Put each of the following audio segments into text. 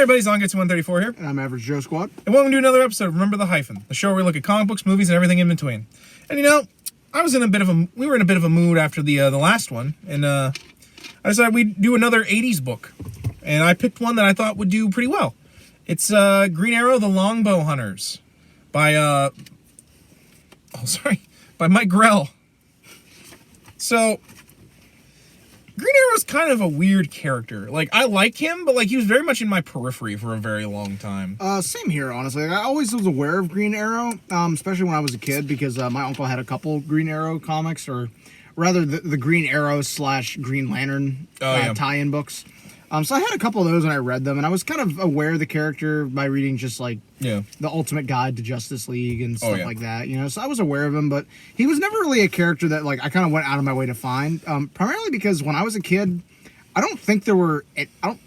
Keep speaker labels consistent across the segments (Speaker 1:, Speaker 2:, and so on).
Speaker 1: everybody, ZonGets134 here.
Speaker 2: And I'm Average Joe Squad.
Speaker 1: And welcome to another episode of Remember the Hyphen, the show where we look at comic books, movies, and everything in between. And you know, we were in a bit of a mood after the last one, and I decided we'd do another 80s book. And I picked one that I thought would do pretty well. It's Green Arrow, the Longbow Hunters by Mike Grell. So, Green Arrow's kind of a weird character. Like, I like him, but like he was very much in my periphery for a very long time.
Speaker 2: Same here, honestly. I always was aware of Green Arrow, especially when I was a kid, because my uncle had a couple Green Arrow comics, or rather the Green Arrow / Green Lantern tie-in books. So I had a couple of those and I read them, and I was kind of aware of the character by reading just like the Ultimate Guide to Justice League and stuff like that, you know. So I was aware of him, but he was never really a character that like I kind of went out of my way to find. Primarily because when I was a kid, I don't think there were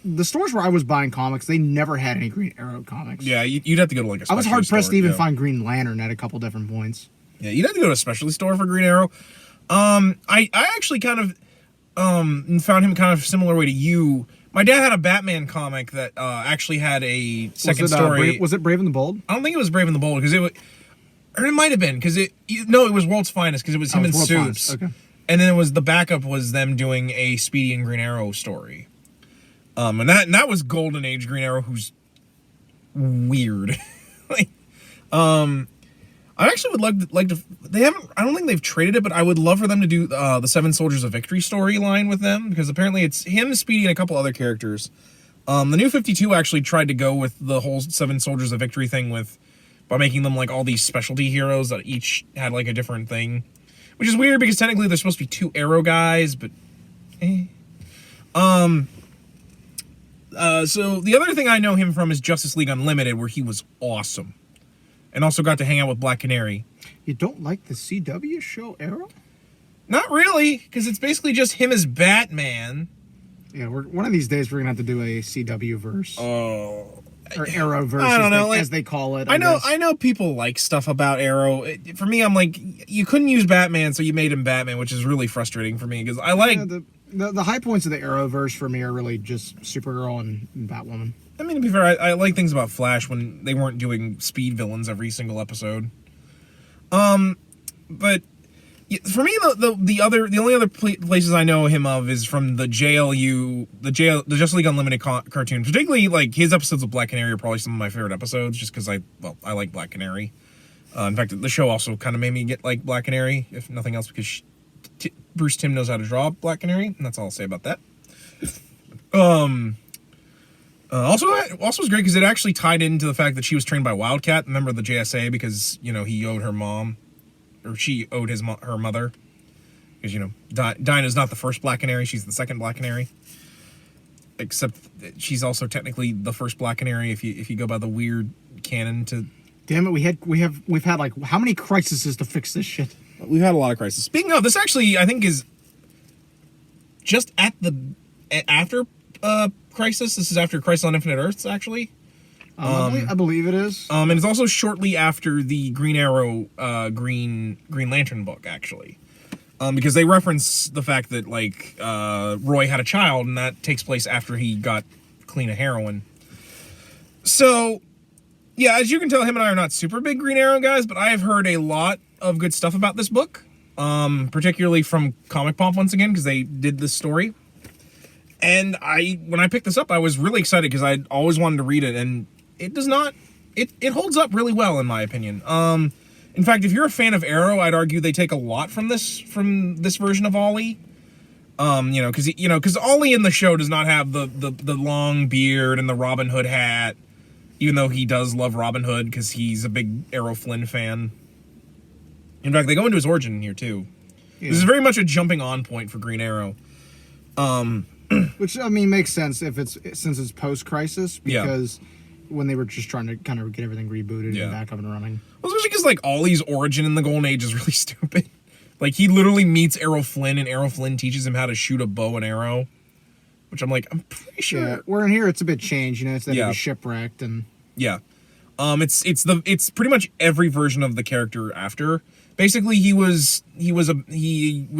Speaker 2: the stores where I was buying comics, they never had any Green Arrow comics.
Speaker 1: Yeah, you'd have to go to like a specialty store.
Speaker 2: I was hard pressed to even find Green Lantern at a couple different points.
Speaker 1: Yeah, you'd have to go to a specialty store for Green Arrow. I actually kind of found him kind of similar way to you. My dad had a Batman comic that actually had a second story.
Speaker 2: Was it Brave and the Bold?
Speaker 1: I don't think it was Brave and the Bold, because it might have been, because it was World's Finest, because it was him in suits. Okay. And then the backup was them doing a Speedy and Green Arrow story. And that was Golden Age Green Arrow, who's weird. I actually would like to. I don't think they've traded it, but I would love for them to do the Seven Soldiers of Victory storyline with them, because apparently it's him, Speedy, and a couple other characters. The New 52 actually tried to go with the whole Seven Soldiers of Victory thing by making them like all these specialty heroes that each had like a different thing, which is weird because technically they're supposed to be two Arrow guys, but so the other thing I know him from is Justice League Unlimited, where he was awesome. And also got to hang out with Black Canary.
Speaker 2: You don't like the CW show Arrow?
Speaker 1: Not really, because it's basically just him as Batman.
Speaker 2: Yeah, one of these days we're gonna have to do a CW verse.
Speaker 1: Oh,
Speaker 2: or Arrow verse,
Speaker 1: I don't know,
Speaker 2: as they call it.
Speaker 1: I know people like stuff about Arrow. For me, I'm like, you couldn't use Batman, so you made him Batman, which is really frustrating for me because I like
Speaker 2: the high points of the Arrow verse for me are really just Supergirl and Batwoman.
Speaker 1: I mean, to be fair, I like things about Flash when they weren't doing speed villains every single episode. But for me, the only other places I know him of is from the JLU, the Justice League Unlimited cartoon. Particularly, like, his episodes of Black Canary are probably some of my favorite episodes, just because I like Black Canary. In fact, the show also kind of made me get like Black Canary, if nothing else, because Bruce Timm knows how to draw Black Canary, and that's all I'll say about that. Also was great because it actually tied into the fact that she was trained by Wildcat, a member of the JSA, because, you know, he owed her mom, or she owed her mother. Because, you know, Dinah's not the first Black Canary, she's the second Black Canary. Except that she's also technically the first Black Canary if you go by the weird canon to...
Speaker 2: Damn it, we've had like how many crises to fix this shit?
Speaker 1: We've had a lot of crises. Speaking of, this actually I think is just after Crisis. This is after Crisis on Infinite Earths, actually.
Speaker 2: I believe it is.
Speaker 1: And it's also shortly after the Green Arrow, Green Lantern book, actually. Because they reference the fact that, like, Roy had a child, and that takes place after he got clean of heroin. So, yeah, as you can tell, him and I are not super big Green Arrow guys, but I have heard a lot of good stuff about this book. Particularly from Comic Pop, once again, because they did this story. And when I picked this up, I was really excited because I always wanted to read it, and it does not. It holds up really well, in my opinion. In fact, if you're a fan of Arrow, I'd argue they take a lot from this version of Ollie. Because Ollie in the show does not have the long beard and the Robin Hood hat, even though he does love Robin Hood because he's a big Errol Flynn fan. In fact, they go into his origin here too. Yeah. This is very much a jumping on point for Green Arrow.
Speaker 2: Which, I mean, makes sense since it's post-Crisis, because when they were just trying to kind of get everything rebooted and back up and running.
Speaker 1: Well, especially because, like, Ollie's origin in the Golden Age is really stupid. Like, he literally meets Errol Flynn, and Errol Flynn teaches him how to shoot a bow and arrow. Which I'm like, I'm pretty sure.
Speaker 2: Yeah, where in here it's a bit changed, you know, it's that he was shipwrecked and...
Speaker 1: Yeah. It's pretty much every version of the character after. Basically, he was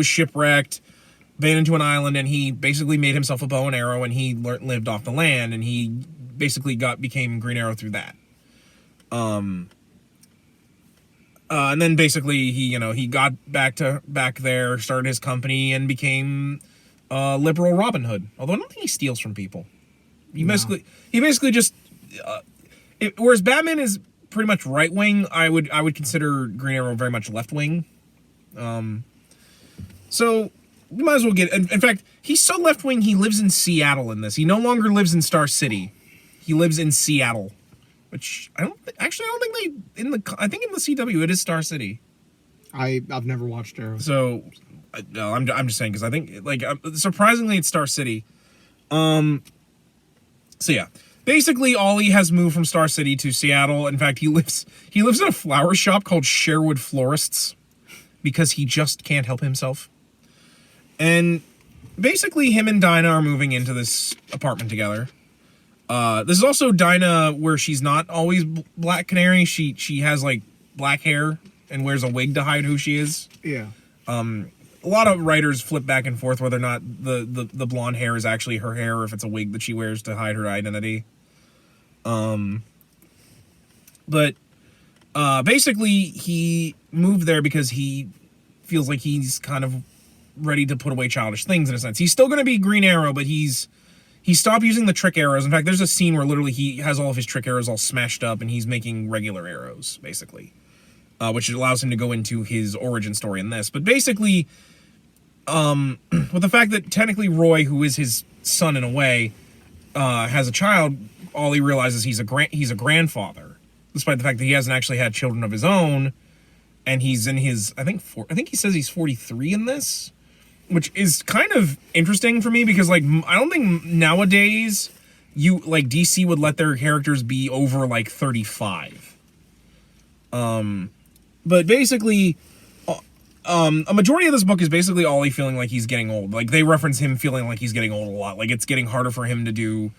Speaker 1: shipwrecked, abandoned to an island, and he basically made himself a bow and arrow, and he lived off the land, and he basically became Green Arrow through that. And then basically he got back there, started his company, and became liberal Robin Hood. Although I don't think he steals from people. He basically just whereas Batman is pretty much right wing, I would consider Green Arrow very much left wing. So you might as well get. In fact, he's so left wing he lives in Seattle in this. He no longer lives in Star City. He lives in Seattle, which I don't think I think in the CW it is Star City.
Speaker 2: I've never watched Arrow.
Speaker 1: So no, I'm just saying because I think surprisingly it's Star City. So yeah. Basically, Ollie has moved from Star City to Seattle. In fact, he lives in a flower shop called Sherwood Florists because he just can't help himself. And basically, him and Dinah are moving into this apartment together. This is also Dinah where she's not always Black Canary. She has like black hair and wears a wig to hide who she is.
Speaker 2: Yeah.
Speaker 1: A lot of writers flip back and forth whether or not the blonde hair is actually her hair or if it's a wig that she wears to hide her identity. But basically he moved there because he feels like he's kind of ready to put away childish things in a sense. He's still going to be Green Arrow, but he stopped using the trick arrows. In fact, there's a scene where literally he has all of his trick arrows all smashed up and he's making regular arrows, basically. Which allows him to go into his origin story in this. But basically, with the fact that technically Roy, who is his son in a way, has a child, Ollie realizes he's a grandfather, despite the fact that he hasn't actually had children of his own, and he's in his I think he says he's 43 in this, which is kind of interesting for me because like I don't think nowadays DC would let their characters be over like 35. But basically, a majority of this book is basically Ollie feeling like he's getting old. Like they reference him feeling like he's getting old a lot. Like it's getting harder for him to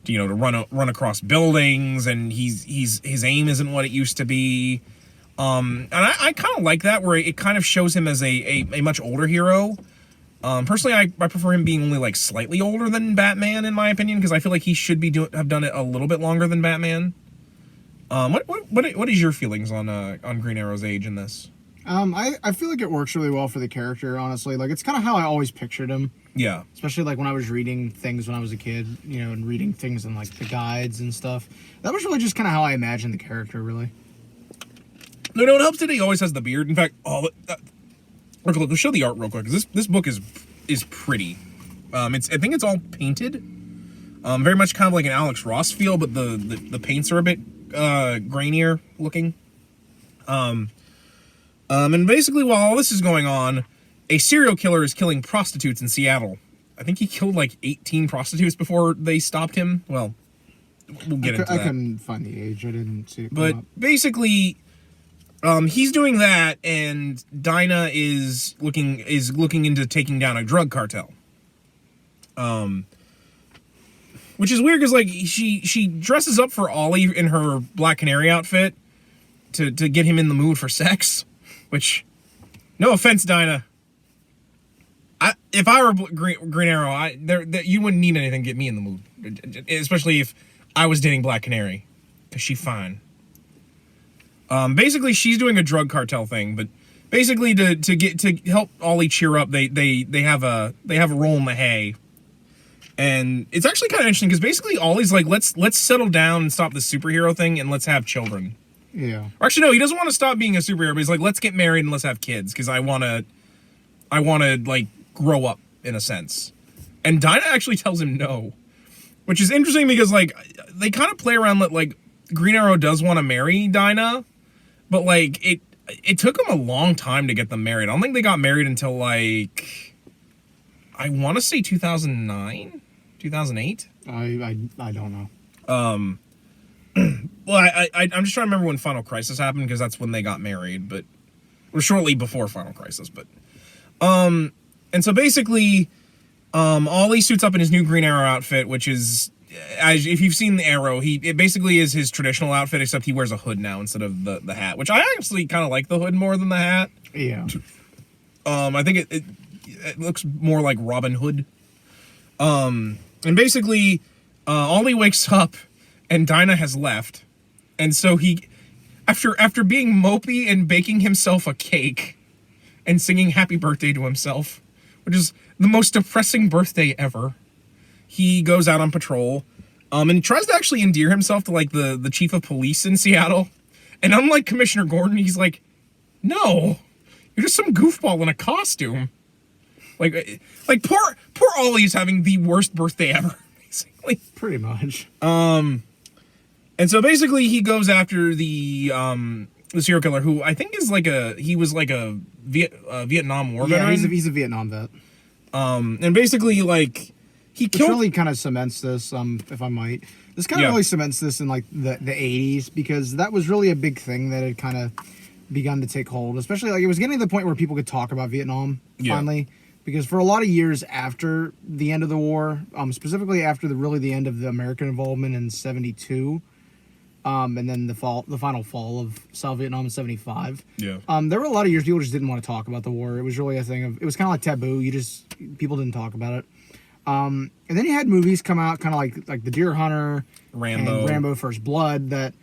Speaker 1: run across buildings, and his aim isn't what it used to be. And I kind of like that, where it kind of shows him as a much older hero. Personally, I prefer him being only like slightly older than Batman, in my opinion, because I feel like he should have done it a little bit longer than Batman. What is your feelings on Green Arrow's age in this?
Speaker 2: I feel like it works really well for the character, honestly. Like, it's kind of how I always pictured him.
Speaker 1: Yeah.
Speaker 2: Especially, like, when I was reading things when I was a kid, and reading things in, like, the guides and stuff. That was really just kind of how I imagined the character, really.
Speaker 1: No, it helps that he always has the beard. In fact, we'll show the art real quick, because this book is pretty. I think it's all painted. Very much kind of like an Alex Ross feel, but the paints are a bit grainier looking. And basically, while all this is going on, a serial killer is killing prostitutes in Seattle. I think he killed like 18 prostitutes before they stopped him. Well, we'll get into that.
Speaker 2: I couldn't find the age. I didn't see it.
Speaker 1: But basically, he's doing that, and Dinah is looking into taking down a drug cartel. Which is weird because like she dresses up for Ollie in her Black Canary outfit to get him in the mood for sex. Which, no offense, Dinah. If I were Green Arrow, you wouldn't need anything to get me in the mood, especially if I was dating Black Canary, because she's fine. Basically, she's doing a drug cartel thing, but basically to help Ollie cheer up, they have a roll in the hay, and it's actually kind of interesting because basically Ollie's like, let's settle down and stop the superhero thing and let's have children.
Speaker 2: Yeah.
Speaker 1: Or actually, no, he doesn't want to stop being a superhero, but he's like, let's get married and let's have kids, because I want to, like, grow up, in a sense. And Dinah actually tells him no. Which is interesting because, like, they kind of play around that, like, Green Arrow does want to marry Dinah, but, like, it took him a long time to get them married. I don't think they got married until, like, I want to say 2009? 2008?
Speaker 2: I don't know.
Speaker 1: Well, I'm just trying to remember when Final Crisis happened, because that's when they got married, but or shortly before Final Crisis. But and so basically, Ollie suits up in his new Green Arrow outfit, which is, if you've seen the Arrow, it basically is his traditional outfit, except he wears a hood now instead of the hat, which I actually kind of like the hood more than the hat.
Speaker 2: Yeah.
Speaker 1: I think it looks more like Robin Hood. And basically, Ollie wakes up and Dinah has left, and so he, after being mopey and baking himself a cake, and singing happy birthday to himself, which is the most depressing birthday ever, he goes out on patrol, and he tries to actually endear himself to like the chief of police in Seattle, and unlike Commissioner Gordon, he's like, no, you're just some goofball in a costume. Like poor Ollie's having the worst birthday ever, basically.
Speaker 2: Pretty much.
Speaker 1: And so basically he goes after the serial killer, who I think is he was like a Vietnam War veteran.
Speaker 2: Yeah, he's a Vietnam vet.
Speaker 1: And basically like he killed.
Speaker 2: Which really kind of cements this, if I might. This kind of really cements this in like the 80s, because that was really a big thing that had kind of begun to take hold, especially like it was getting to the point where people could talk about Vietnam finally. Because for a lot of years after the end of the war, specifically after the end of the American involvement in '72, and then the final fall of South Vietnam in '75.
Speaker 1: Yeah.
Speaker 2: There were a lot of years people just didn't want to talk about the war. It was really a thing of, it was kind of like taboo. People didn't talk about it. And then you had movies come out, kind of like The Deer Hunter,
Speaker 1: Rambo,
Speaker 2: and Rambo: First Blood, that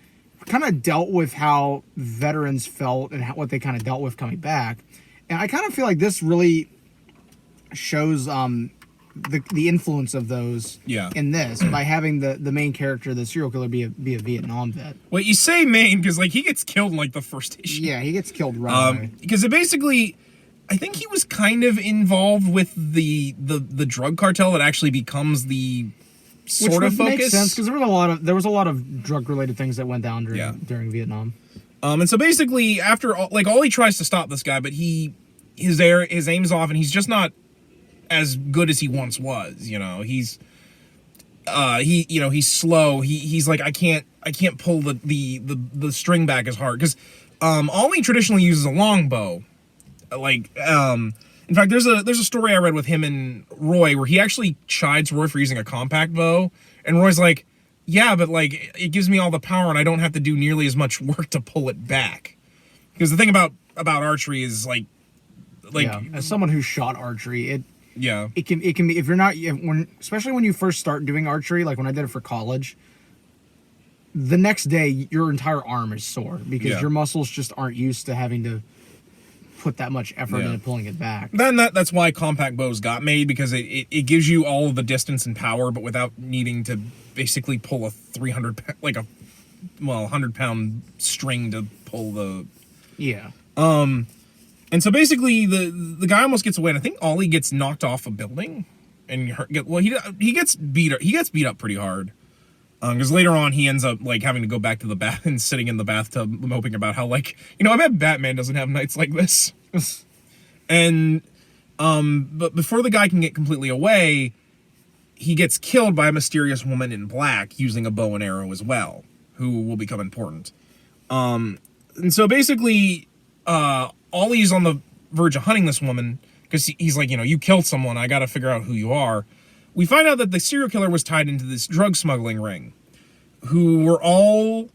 Speaker 2: kind of dealt with how veterans felt and what they kind of dealt with coming back. And I kind of feel like this really shows the influence of those in this, by having the main character, the serial killer, be a Vietnam vet.
Speaker 1: Well, you say main because like he gets killed in like the first issue.
Speaker 2: Yeah, he gets killed right away.
Speaker 1: Because it basically, I think he was kind of involved with the drug cartel that actually becomes the sort of focus.
Speaker 2: Makes sense, because there was a lot of drug related things that went down during Vietnam.
Speaker 1: And so basically after Ollie tries to stop this guy, but his aim's off, and he's just not as good as he once was. You know, he's he's slow. He's like, I can't pull the string back as hard, because Ollie traditionally uses a longbow. In fact, there's a story I read with him and Roy where he actually chides Roy for using a compact bow, and Roy's like, yeah, but like it gives me all the power and I don't have to do nearly as much work to pull it back. Because the thing about archery is like
Speaker 2: as someone who shot archery, it can be, if you're not, especially when you first start doing archery, like when I did it for college, the next day your entire arm is sore because your muscles just aren't used to having to put that much effort into pulling it back.
Speaker 1: Then that's why compact bows got made, because it gives you all of the distance and power, but without needing to basically pull a 100-pound string to pull the.
Speaker 2: Yeah.
Speaker 1: And so basically the guy almost gets away, and I think Ollie gets knocked off a building, and he gets beat up pretty hard. Because later on he ends up like having to go back to the bath and sitting in the bathtub moping about how, like, I bet Batman doesn't have nights like this. And but before the guy can get completely away, he gets killed by a mysterious woman in black using a bow and arrow as well, who will become important. And so basically Ollie's on the verge of hunting this woman, because he's like, you killed someone, I gotta figure out who you are. We find out that the serial killer was tied into this drug smuggling ring, who were all,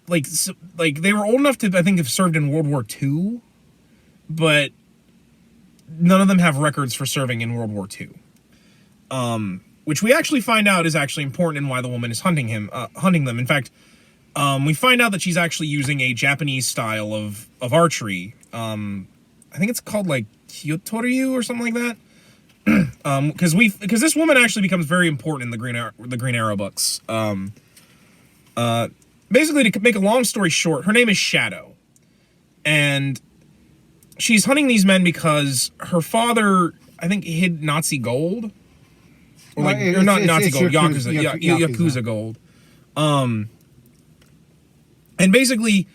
Speaker 1: they were old enough to, I think, have served in World War II, but none of them have records for serving in World War II. Which we actually find out is actually important in why the woman is hunting them. In fact, we find out that she's actually using a Japanese style of archery. I think it's called like Kyotoryu or something like that. Because this woman actually becomes very important in the Green Arrow books. Basically, to make a long story short, her name is Shadow, and she's hunting these men because her father, I think, hid Nazi gold, or Nazi gold, Yakuza gold. And basically,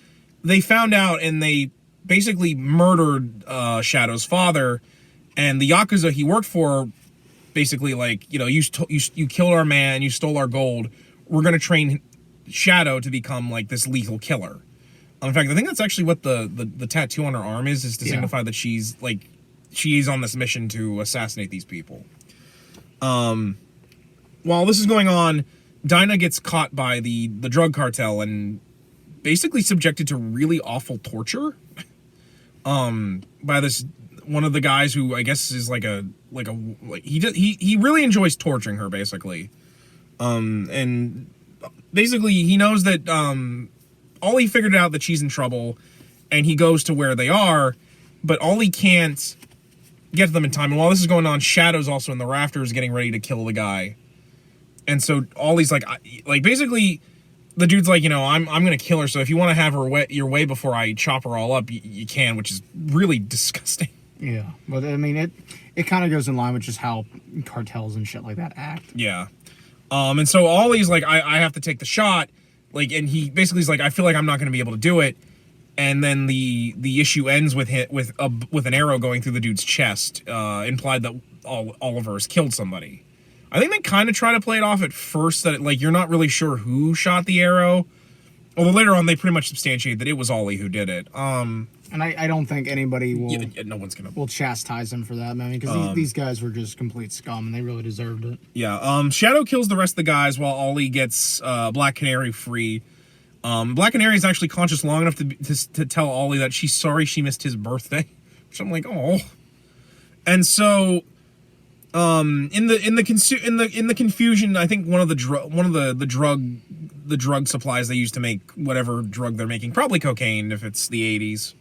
Speaker 1: they found out and they basically murdered Shadow's father. And the Yakuza he worked for, basically like, you killed our man, you stole our gold. We're going to train Shadow to become like this lethal killer. In fact, I think that's actually what the tattoo on her arm is to signify that she's on this mission to assassinate these people. While this is going on, Dinah gets caught by the drug cartel and basically subjected to really awful torture. By this one of the guys who I guess is he really enjoys torturing her, basically. And basically he knows that Ollie figured out that she's in trouble, and he goes to where they are, but Ollie can't get to them in time. And while this is going on, Shadow's also in the rafters getting ready to kill the guy. And so Ollie's like basically the dude's like, I'm gonna kill her, so if you want to have her your way before I chop her all up, you can, which is really disgusting.
Speaker 2: Yeah, but I mean, it kind of goes in line with just how cartels and shit like that act.
Speaker 1: Yeah. And so Ollie's like, I have to take the shot, like, and he basically is like, I feel like I'm not going to be able to do it. And then the issue ends with an arrow going through the dude's chest, implied that Oliver has killed somebody. I think they kind of try to play it off at first that you're not really sure who shot the arrow. Although later on they pretty much substantiate that it was Ollie who did it.
Speaker 2: And I don't think anybody
Speaker 1: no one's gonna
Speaker 2: will chastise him for that, man, because these guys were just complete scum and they really deserved it.
Speaker 1: Yeah. Shadow kills the rest of the guys while Ollie gets Black Canary free. Black Canary is actually conscious long enough to tell Ollie that she's sorry she missed his birthday, which I'm like, oh. And so, in the confusion, I think one of the drug supplies they use to make whatever drug they're making, probably cocaine if it's the 80s,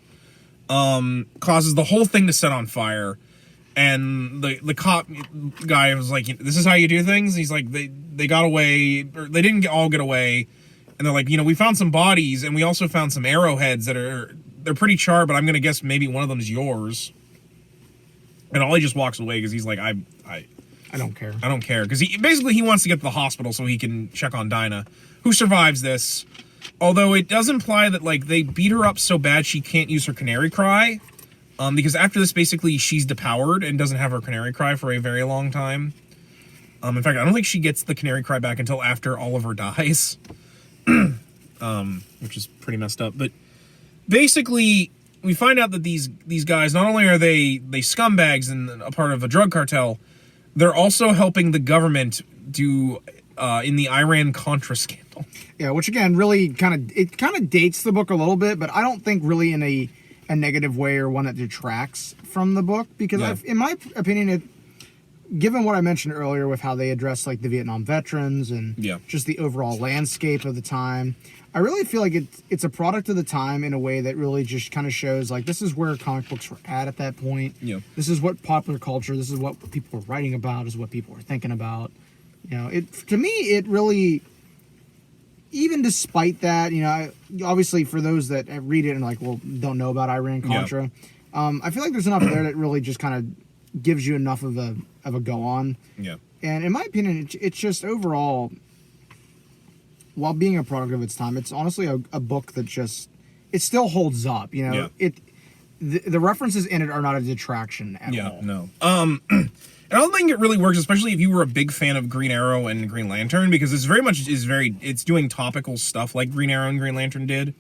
Speaker 1: causes the whole thing to set on fire. And the cop guy was like, "This is how you do things." He's like, "They got away, or they didn't all get away." And they're like, we found some bodies, and we also found some arrowheads they're pretty charred, but I'm gonna guess maybe one of them's yours. And Ollie just walks away because he's like, I
Speaker 2: don't care.
Speaker 1: I don't care, because he wants to get to the hospital so he can check on Dinah, who survives this. Although it does imply that they beat her up so bad she can't use her canary cry, because after this basically she's depowered and doesn't have her canary cry for a very long time. In fact, I don't think she gets the canary cry back until after Oliver dies. Which is pretty messed up. But basically, we find out that these guys, not only are they scumbags and a part of a drug cartel, they're also helping the government do in the Iran-Contra scandal.
Speaker 2: Yeah, which again really kind of dates the book a little bit, but I don't think really in a negative way or one that detracts from the book, because in my opinion, given what I mentioned earlier with how they address the Vietnam veterans and just the overall landscape of the time, I really feel like it's a product of the time in a way that really just kind of shows this is where comic books were at that point. Yeah. This is what popular culture, this is what people were writing about, this is what people were thinking about. To me, it really, even despite that, obviously for those that read it and don't know about Iran-Contra, I feel like there's enough there that really just kind of gives you enough of a go on. Yeah. And in my opinion, it's just overall, while being a product of its time, it's honestly a book that it still holds up. The references in it are not a detraction at all.
Speaker 1: No. And I don't think it really works, especially if you were a big fan of Green Arrow and Green Lantern, because it's doing topical stuff like Green Arrow and Green Lantern did.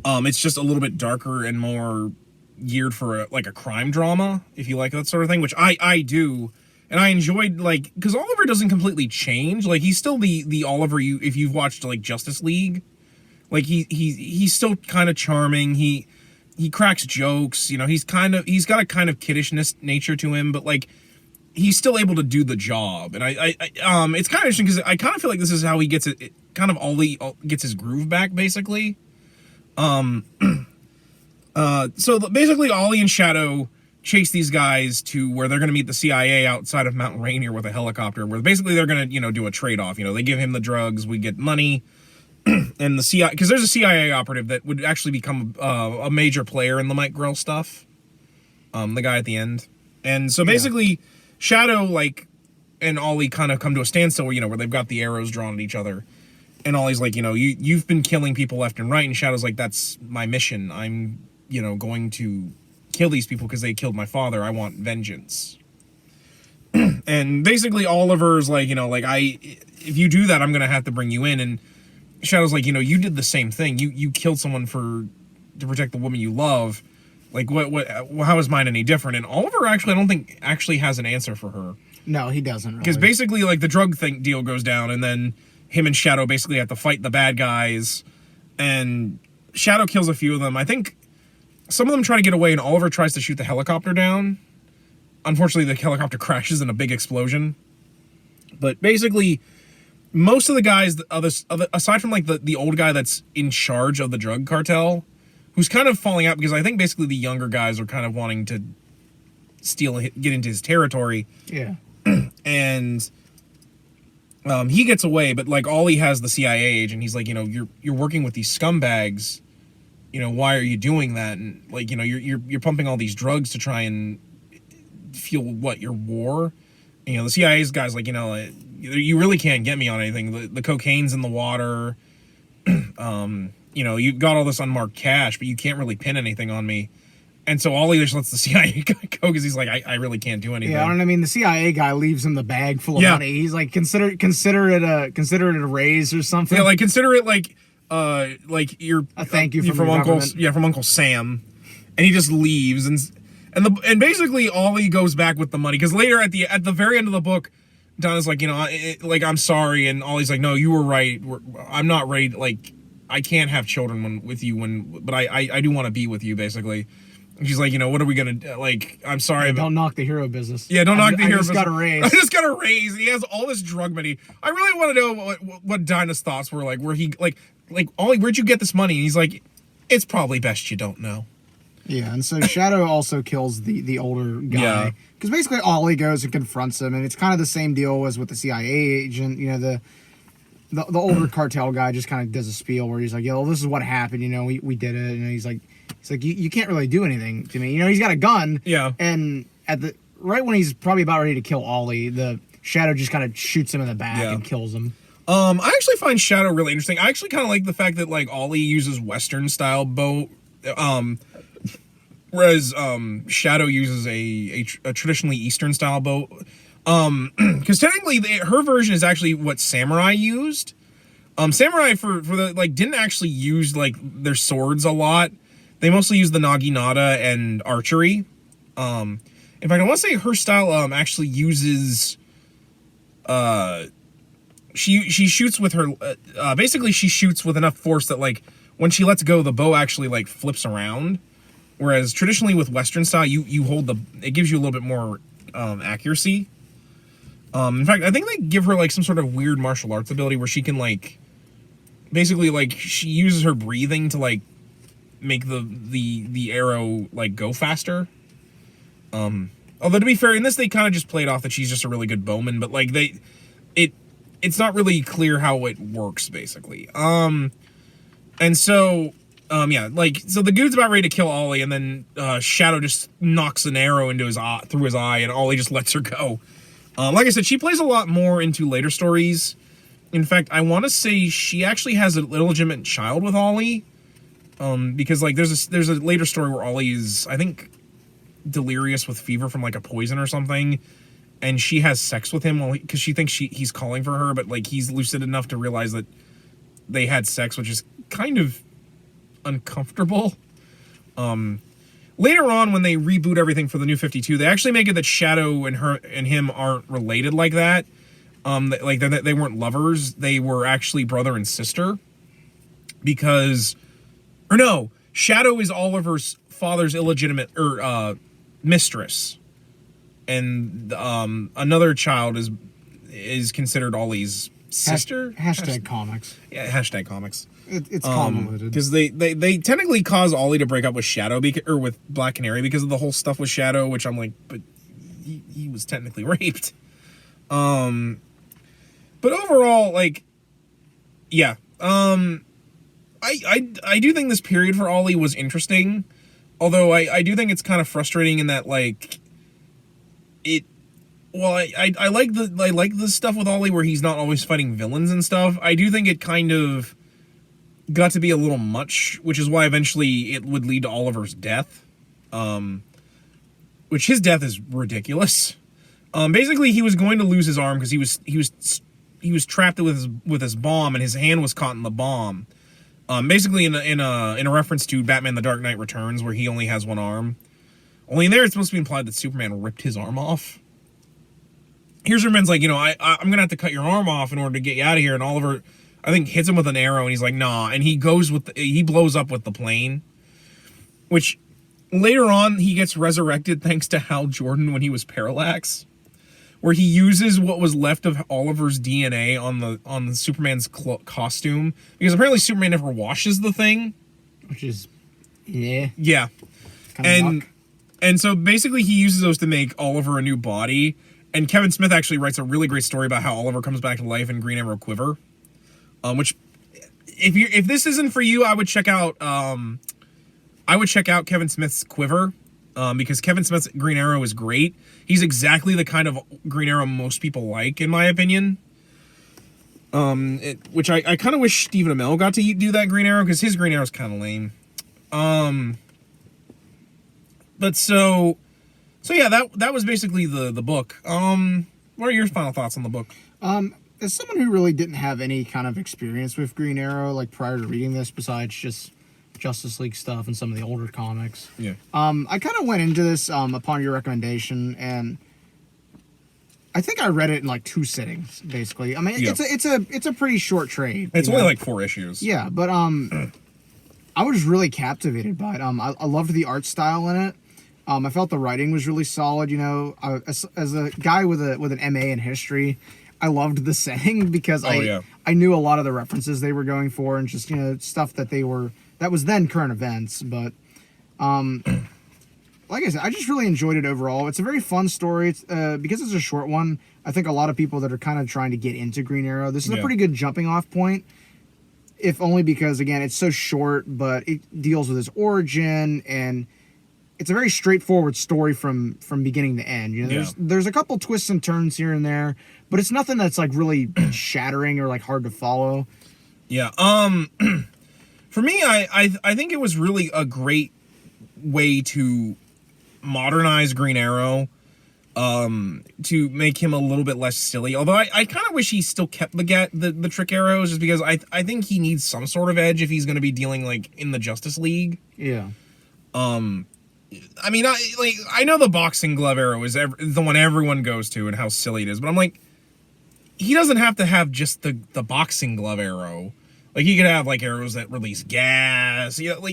Speaker 1: It's just a little bit darker and more geared for a crime drama, if you like that sort of thing, which I do. And I enjoyed, because Oliver doesn't completely change. He's still the Oliver if you've watched Justice League. He's still kind of charming. He cracks jokes. He's got a kind of kiddishness nature to him, but he's still able to do the job. And it's kind of interesting because I kind of feel like this is how he gets it. Kind of Ollie gets his groove back, basically. So basically, Ollie and Shadow chase these guys to where they're going to meet the CIA outside of Mount Rainier with a helicopter, where basically they're going to, do a trade-off. They give him the drugs, we get money, and the CIA, because there's a CIA operative that would actually become a major player in the Mike Grell stuff, the guy at the end. And so basically, Shadow, and Ollie kind of come to a standstill where they've got the arrows drawn at each other. And Ollie's like, you've been killing people left and right, and Shadow's like, that's my mission. I'm, going to kill these people because they killed my father. I want vengeance. And basically Oliver's like, if you do that, I'm going to have to bring you in. And Shadow's like, you did the same thing. You killed someone to protect the woman you love. How is mine any different? And Oliver I don't think has an answer for her.
Speaker 2: No, he doesn't.
Speaker 1: Because basically the drug deal goes down, and then him and Shadow basically have to fight the bad guys, and Shadow kills a few of them. I think some of them try to get away, and Oliver tries to shoot the helicopter down. Unfortunately, the helicopter crashes in a big explosion. But basically, most of the guys, aside from like the old guy that's in charge of the drug cartel, who's kind of falling out because I think basically the younger guys are kind of wanting to get into his territory.
Speaker 2: Yeah.
Speaker 1: And he gets away, but like Ollie has the CIA agent. He's like, you're working with these scumbags. Why are you doing that? And like, you're pumping all these drugs to try and fuel your war. And, the CIA's guy's like, you really can't get me on anything. The cocaine's in the water. You got all this unmarked cash, but you can't really pin anything on me. And so Ollie just lets the CIA guy go because he's like, I really can't do anything.
Speaker 2: Yeah, the CIA guy leaves him the bag full of money. He's like, consider it a raise or something.
Speaker 1: Yeah, like consider it like you're
Speaker 2: a thank you
Speaker 1: from Uncle Sam, and he just leaves and basically Ollie goes back with the money because later at the very end of the book, Donna's like, I'm sorry, and Ollie's like, no, you were right. I'm not ready. Like, I can't have children with you but I do want to be with you, basically. And she's like, what are we gonna do? Like? I'm sorry,
Speaker 2: don't knock the hero business.
Speaker 1: Yeah, don't knock the hero business.
Speaker 2: I
Speaker 1: just got a raise. He has all this drug money. I really want to know what Dinah's thoughts were like. Where he like Ollie, where'd you get this money? And he's like, it's probably best you don't know.
Speaker 2: Yeah, and so Shadow also kills the older guy because basically Ollie goes and confronts him, and it's kind of the same deal as with the CIA agent. The older cartel guy just kind of does a spiel where he's like, "Yo, this is what happened. We did it." And he's like, you can't really do anything to me. He's got a gun.
Speaker 1: Yeah.
Speaker 2: And right when he's probably about ready to kill Ollie, the Shadow just kind of shoots him in the back and kills him.
Speaker 1: I actually find Shadow really interesting. I actually kind of like the fact that like Ollie uses Western style bow, whereas Shadow uses a traditionally Eastern style bow. Because technically her version is actually what Samurai used. Samurai for the didn't actually use their swords a lot. They mostly use the naginata and archery. In fact, I want to say her style actually uses. She shoots with her. Basically, she shoots with enough force that when she lets go, the bow actually flips around. Whereas traditionally with Western style, you hold it gives you a little bit more accuracy. In fact, I think they give her some sort of weird martial arts ability where she can basically she uses her breathing to make the arrow go faster. Although to be fair, in this they kind of just played off that she's just a really good bowman, but it's not really clear how it works basically. And so so the dude's about ready to kill Ollie, and then Shadow just knocks an arrow into his eye, through his eye, and Ollie just lets her go. Like I said, she plays a lot more into later stories. In fact, I want to say she actually has an illegitimate child with Ollie. Because there's a later story where Ollie is, I think, delirious with fever from a poison or something, and she has sex with him because she thinks he's calling for her, but he's lucid enough to realize that they had sex, which is kind of uncomfortable. Later on, when they reboot everything for the New 52, they actually make it that Shadow and him aren't related like that. They weren't lovers; they were actually brother and sister. Because, or no, Shadow is Oliver's father's illegitimate mistress, and another child is considered Ollie's sister.
Speaker 2: Hashtag comics.
Speaker 1: Yeah, hashtag comics.
Speaker 2: It's convoluted
Speaker 1: because they technically cause Ollie to break up with Shadow or with Black Canary because of the whole stuff with Shadow, which I'm like, but he was technically raped. But overall, yeah. I do think this period for Ollie was interesting, although I do think it's kind of frustrating in that I like the stuff with Ollie where he's not always fighting villains and stuff. I do think it kind of got to be a little much, which is why eventually it would lead to Oliver's death. Which his death is ridiculous. Basically he was going to lose his arm because he was trapped with his bomb, and his hand was caught in the bomb. Basically in a reference to Batman: The Dark Knight Returns, where he only has one arm. Only in there it's supposed to be implied that Superman ripped his arm off. Here Superman's like, I'm gonna have to cut your arm off in order to get you out of here, and Oliver, I think, hits him with an arrow, and he's like, nah, and he blows up with the plane. Which later on he gets resurrected thanks to Hal Jordan when he was Parallax. where he uses what was left of Oliver's DNA on the Superman's costume, because apparently Superman never washes the thing,
Speaker 2: which is yeah.
Speaker 1: And so basically he uses those to make Oliver a new body. And Kevin Smith actually writes a really great story about how Oliver comes back to life in Green Arrow Quiver, which if this isn't for you, I would check out Kevin Smith's Quiver, because Kevin Smith's Green Arrow is great. He's exactly the kind of Green Arrow most people like, in my opinion. Which I kind of wish Stephen Amell got to do that Green Arrow, because his Green Arrow is kind of lame. But so yeah, that was basically the book. What are your final thoughts on the book?
Speaker 2: As someone who really didn't have any kind of experience with Green Arrow, like prior to reading this, besides just Justice League stuff and some of the older comics.
Speaker 1: Yeah.
Speaker 2: I kind of went into this upon your recommendation, and I think I read it in like 2 sittings, basically. I mean,
Speaker 1: yeah.
Speaker 2: it's a pretty short trade.
Speaker 1: It's only like 4 issues.
Speaker 2: Yeah, but I was really captivated by it. I loved the art style in it. I felt the writing was really solid. You know, as a guy with an MA in history, I loved the setting because I knew a lot of the references they were going for, and just, you know, stuff that was then current events. But like I said, I just really enjoyed it overall. It's a very fun story. It's, because it's a short one, I think a lot of people that are kind of trying to get into Green Arrow, this is a pretty good jumping off point. If only because, again, it's so short, but it deals with his origin, and it's a very straightforward story from beginning to end. You know, there's a couple twists and turns here and there, but it's nothing that's like really shattering or like hard to follow.
Speaker 1: Yeah. For me, I think it was really a great way to modernize Green Arrow, to make him a little bit less silly. Although I kind of wish he still kept the trick arrows, just because I think he needs some sort of edge if he's going to be dealing like in the Justice League.
Speaker 2: Yeah.
Speaker 1: I mean, I know the boxing glove arrow is the one everyone goes to and how silly it is, but I'm like, he doesn't have to have just the boxing glove arrow. Like, he could have like arrows that release gas. Yeah, for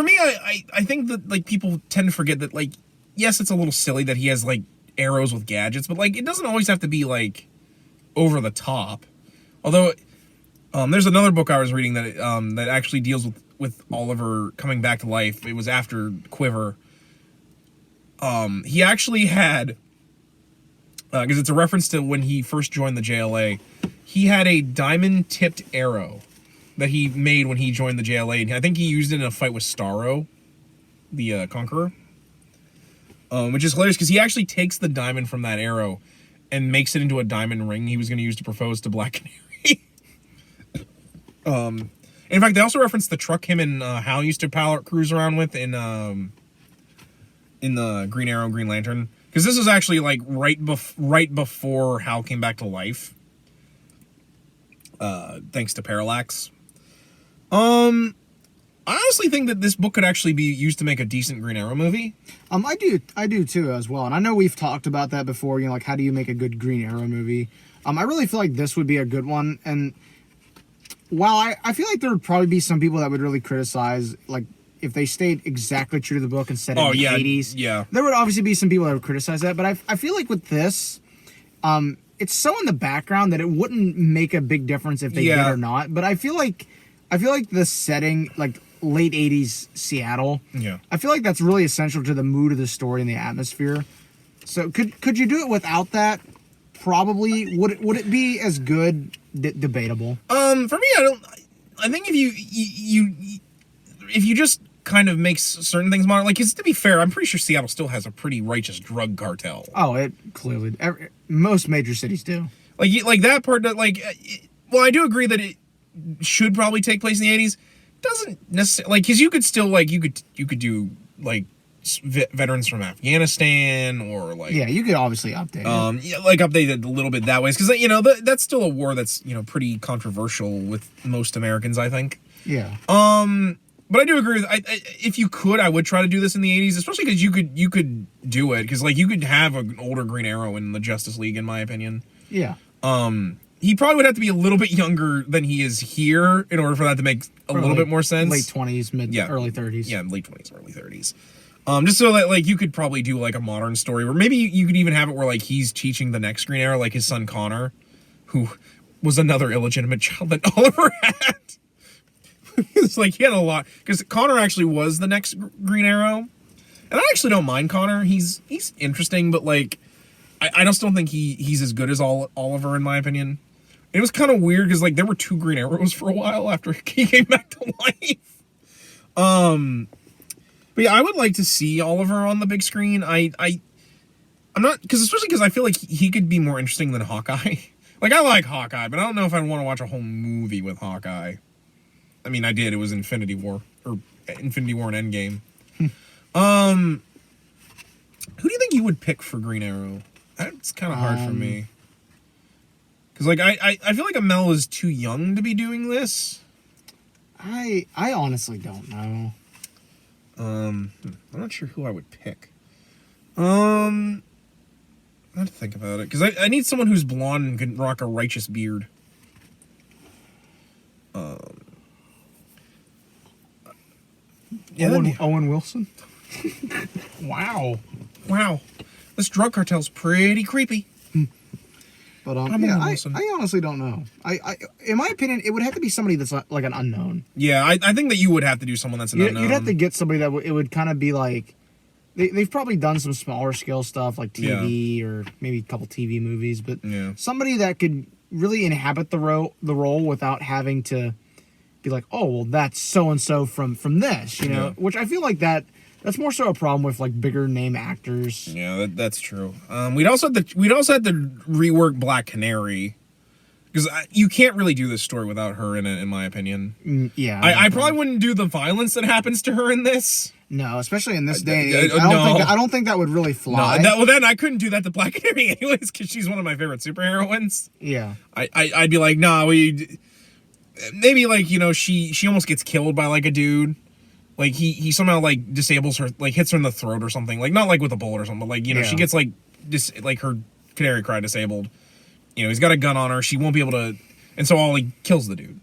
Speaker 1: me, I think that like people tend to forget that, like, yes, it's a little silly that he has like arrows with gadgets, but like it doesn't always have to be like over the top. Although, there's another book I was reading that that actually deals with Oliver coming back to life. It was after Quiver. He actually had, because it's a reference to when he first joined the JLA, he had a diamond-tipped arrow that he made when he joined the JLA, and I think he used it in a fight with Starro, the Conqueror. Which is hilarious, because he actually takes the diamond from that arrow and makes it into a diamond ring he was going to use to propose to Black Canary. In fact, they also referenced the truck him and Hal used to cruise around with in the Green Arrow, Green Lantern. Because this is actually like right before Hal came back to life. Thanks to Parallax. I honestly think that this book could actually be used to make a decent Green Arrow movie.
Speaker 2: I do too as well. And I know we've talked about that before, you know, like how do you make a good Green Arrow movie? I really feel like this would be a good one. And while I feel like there would probably be some people that would really criticize, like, if they stayed exactly true to the book and set it in the 80s.
Speaker 1: Yeah.
Speaker 2: There would obviously be some people that would criticize that, but I feel like with this, it's so in the background that it wouldn't make a big difference if they did or not. But I feel like the setting, like late 80s Seattle, I feel like that's really essential to the mood of the story and the atmosphere. So could you do it without that? Probably. Would it be as good? Debatable.
Speaker 1: For me, I think if you just kind of make certain things modern, like, because to be fair, I'm pretty sure Seattle still has a pretty righteous drug cartel.
Speaker 2: Oh, it clearly, most major cities do.
Speaker 1: Like that part, like, well, I do agree that it should probably take place in the 80s. Doesn't necessarily, like, because you could still, like, you could do like veterans from Afghanistan, or like,
Speaker 2: you could obviously update it.
Speaker 1: Like update it a little bit that way, because, you know, that's still a war that's, you know, pretty controversial with most Americans, I think. But I do agree with, if you could, I would try to do this in the 80s, especially because you could do it, because, like, you could have an older Green Arrow in the Justice League, in my opinion. He probably would have to be a little bit younger than he is here in order for that to make a little bit more sense.
Speaker 2: Late 20s, early 30s.
Speaker 1: Yeah, late 20s, early 30s. Just so that like you could probably do like a modern story, or maybe you could even have it where like he's teaching the next Green Arrow, like his son Connor, who was another illegitimate child that Oliver had. It's like he had a lot, because Connor actually was the next Green Arrow, and I actually don't mind Connor. He's interesting, but like I just don't think he's as good as Oliver in my opinion. It was kind of weird because like there were 2 Green Arrows for a while after he came back to life. But yeah, I would like to see Oliver on the big screen. I'm not, especially because I feel like he could be more interesting than Hawkeye. Like I like Hawkeye, but I don't know if I'd want to watch a whole movie with Hawkeye. I mean, I did. It was Infinity War and Endgame. Who do you think you would pick for Green Arrow? That's kind of hard for me. Because like I feel like Amel is too young to be doing this.
Speaker 2: I honestly don't know.
Speaker 1: I'm not sure who I would pick. I have to think about it, because I need someone who's blonde and can rock a righteous beard.
Speaker 2: Yeah, Owen Wilson. Wow.
Speaker 1: This drug cartel's pretty creepy.
Speaker 2: But yeah, I honestly don't know. I in my opinion, it would have to be somebody that's like an unknown.
Speaker 1: Yeah, I think that you would have to do someone that's an unknown.
Speaker 2: You'd have to get somebody that it would kind of be like, they've probably done some smaller scale stuff like TV or maybe a couple TV movies, but somebody that could really inhabit the role without having to be like, oh well, that's so and so from this, you know, which I feel like that's more so a problem with like bigger name actors.
Speaker 1: Yeah, that's true. We'd also have to rework Black Canary, because you can't really do this story without her in it, in my opinion.
Speaker 2: Yeah,
Speaker 1: I probably wouldn't do the violence that happens to her in this.
Speaker 2: No, especially in this day and age. I don't think that would really fly.
Speaker 1: No, well, then I couldn't do that to Black Canary anyways, because she's one of my favorite superheroines.
Speaker 2: Yeah,
Speaker 1: I'd be like, nah, maybe like, you know, she almost gets killed by like a dude. Like he somehow like disables her, like hits her in the throat or something. Like not like with a bullet or something, but like, you know, she gets like like her canary cry disabled. You know, he's got a gun on her. She won't be able to, and so all he kills the dude.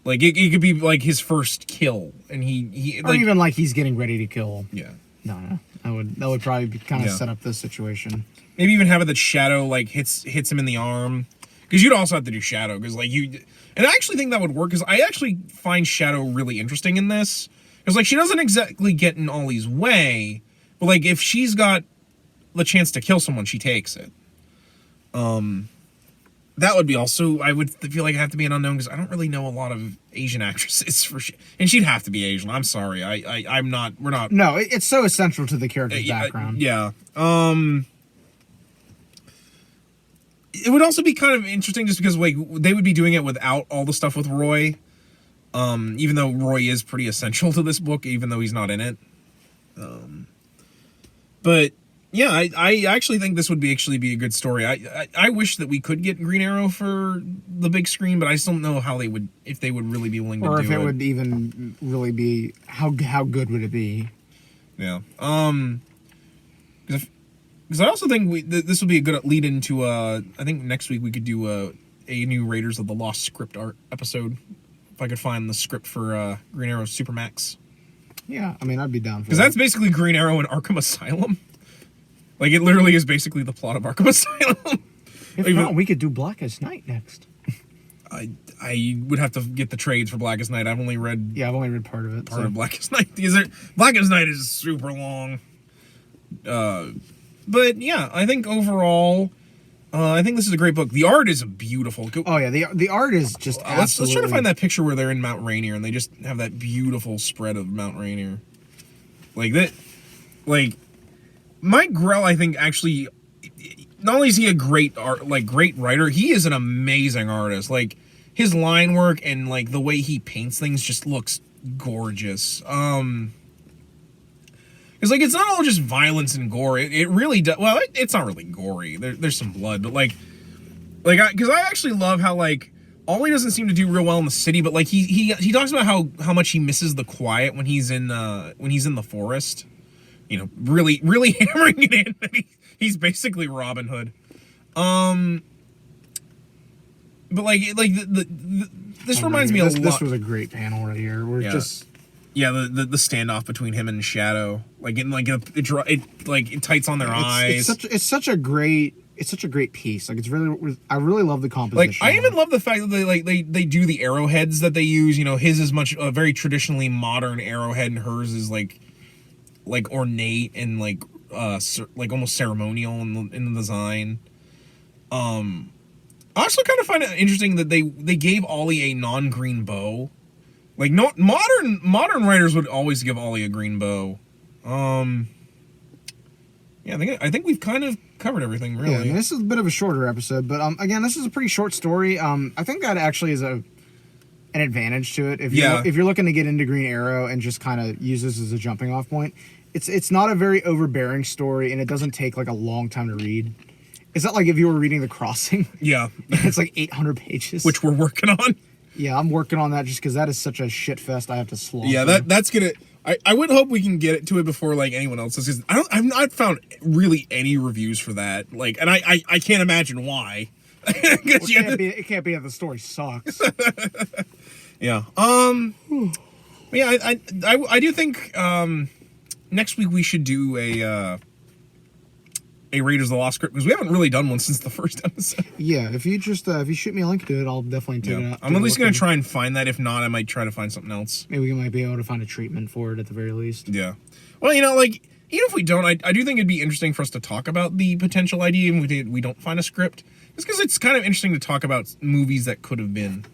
Speaker 1: Like it could be like his first kill, and he
Speaker 2: or even like he's getting ready to kill.
Speaker 1: Yeah.
Speaker 2: No, that would probably be kind of set up this situation.
Speaker 1: Maybe even have it that Shadow like hits him in the arm, because you'd also have to do Shadow, because like and I actually think that would work, because I actually find Shadow really interesting in this. Because, like, she doesn't exactly get in Ollie's way, but, like, if she's got the chance to kill someone, she takes it. That would be also, I would feel like I have to be an unknown, because I don't really know a lot of Asian actresses and she'd have to be Asian. I'm sorry. I'm not, we're not.
Speaker 2: No, it's so essential to the character's background.
Speaker 1: Yeah. It would also be kind of interesting just because, like, they would be doing it without all the stuff with Roy. Even though Roy is pretty essential to this book, even though he's not in it. But yeah, I actually think this would be a good story. I wish that we could get Green Arrow for the big screen, but I just don't know how if they would really be willing to do it.
Speaker 2: Or if it would even really be, how good would it be?
Speaker 1: Yeah. Because I also think this would be a good lead into, I think next week we could do a new Raiders of the Lost script art episode. If I could find the script for Green Arrow Supermax.
Speaker 2: Yeah, I mean, I'd be down for that.
Speaker 1: Because that's basically Green Arrow in Arkham Asylum. Like, it literally is basically the plot of Arkham Asylum.
Speaker 2: If not, we could do Blackest Night next.
Speaker 1: I would have to get the trades for Blackest Night. I've only read...
Speaker 2: Yeah, I've only read part of it.
Speaker 1: Part of Blackest Night. Blackest Night is super long. But, yeah, I think overall... I think this is a great book. The art is beautiful.
Speaker 2: Oh yeah, the art is just
Speaker 1: let's try to find that picture where they're in Mount Rainier and they just have that beautiful spread of Mount Rainier. Like that, like Mike Grell, I think actually, not only is he a great writer, he is an amazing artist. Like his line work and like the way he paints things just looks gorgeous. Because, like, it's not all just violence and gore. It really does. Well, it's not really gory. There's some blood, but, because I actually love how, like, Ollie doesn't seem to do real well in the city, but, like, he talks about how much he misses the quiet when he's in the forest. You know, really, really hammering it in that he's basically Robin Hood. But, like, this reminds me a lot.
Speaker 2: This was a great panel right here.
Speaker 1: Yeah, the standoff between him and Shadow, like it tights on their eyes.
Speaker 2: It's such a great piece. Like, I really love the composition.
Speaker 1: Like, I even love the fact that they do the arrowheads that they use. You know, his is much a very traditionally modern arrowhead, and hers is like ornate and like almost ceremonial in the design. I also kind of find it interesting that they gave Ollie a non-green bow. Like, no modern writers would always give Ollie a green bow. Yeah, I think we've kind of covered everything, really.
Speaker 2: Yeah, I mean, this is a bit of a shorter episode, but again, this is a pretty short story. I think that actually is an advantage to it. If you're looking to get into Green Arrow and just kind of use this as a jumping off point, it's not a very overbearing story, and it doesn't take like a long time to read. It's not like if you were reading The Crossing.
Speaker 1: Yeah.
Speaker 2: It's like 800 pages.
Speaker 1: Which we're working on.
Speaker 2: Yeah, I'm working on that just because that is such a shit fest I have to slog.
Speaker 1: Yeah, that's gonna... I would hope we can get it to it before like anyone else does, because I've not found really any reviews for that. Like, and I can't imagine why.
Speaker 2: It can't be that the story sucks.
Speaker 1: Yeah. Yeah. I do think next week we should do a Raiders of the Lost script, because we haven't really done one since the first episode.
Speaker 2: Yeah, if you shoot me a link to it, I'll definitely take it out.
Speaker 1: I'm at least going to try and find that. If not, I might try to find something else.
Speaker 2: Maybe we might be able to find a treatment for it at the very least.
Speaker 1: Yeah. Well, you know, like, even if we don't, I do think it'd be interesting for us to talk about the potential idea if we don't find a script. Just because it's kind of interesting to talk about movies that could have been.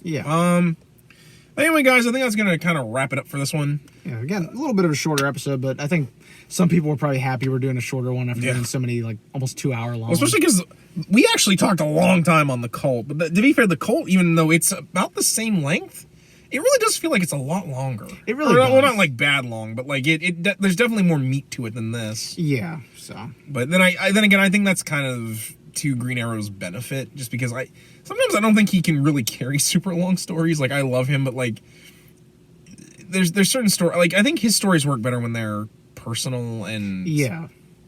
Speaker 2: Yeah.
Speaker 1: Anyway, guys, I think that's going to kind of wrap it up for this one.
Speaker 2: Yeah, again, a little bit of a shorter episode, but I think some people were probably happy we're doing a shorter one after doing so many, like, almost 2 hour long.
Speaker 1: Well, especially because we actually talked a long time on the Cult. But to be fair, the Cult, even though it's about the same length, it really does feel like it's a lot longer.
Speaker 2: It really does.
Speaker 1: Well, not like bad long, but like there's definitely more meat to it than this.
Speaker 2: Yeah, so.
Speaker 1: But then then again, I think that's kind of to Green Arrow's benefit, just because sometimes I don't think he can really carry super long stories. Like, I love him, but like there's certain stories, like, I think his stories work better when they're personal and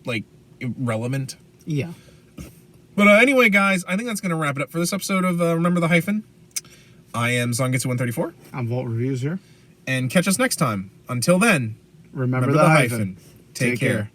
Speaker 1: like relevant.
Speaker 2: Yeah.
Speaker 1: But anyway, guys, I think that's going to wrap it up for this episode of Remember the Hyphen. I am Zangetsu134.
Speaker 2: I'm Vault Reviews here.
Speaker 1: And catch us next time. Until then,
Speaker 2: remember the hyphen.
Speaker 1: Take care.